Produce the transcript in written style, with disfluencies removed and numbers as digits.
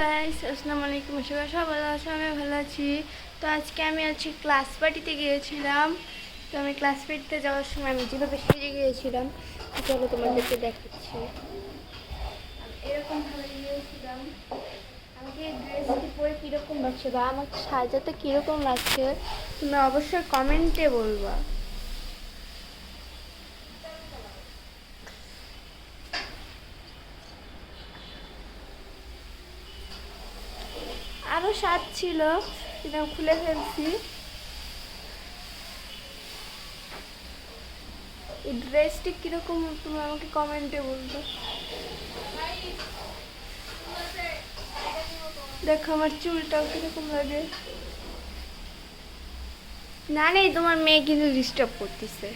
Guys, আসসালামু আলাইকুম। সবাই ভালো আছো? আমি ভালো আছি। তো আজকে আমি ক্লাস পার্টিতে গিয়েছিলাম। তো আমি ক্লাস পার্টিতে যাওয়ার সময় আমি যেভাবে সেজে গিয়েছিলাম, তো চলো তোমাদেরকে দেখাচ্ছি। এরকমভাবে গিয়েছিলাম। আমাকে এই ড্রেসটি পরে কীরকম লাগছে বা আমাকে সাজাতে কীরকম লাগছে তুমি অবশ্যই কমেন্টে বলবা। আরও স্বাদ ছিল, কিন্তু আমি খুলে ফেলছি। এই ড্রেসটি কীরকম তুমি আমাকে কমেন্টে বলবে। দেখো আমার চুলটাও কীরকম লাগে। না নেই, তোমার মেয়ে কিন্তু ডিস্টার্ব করতেছে।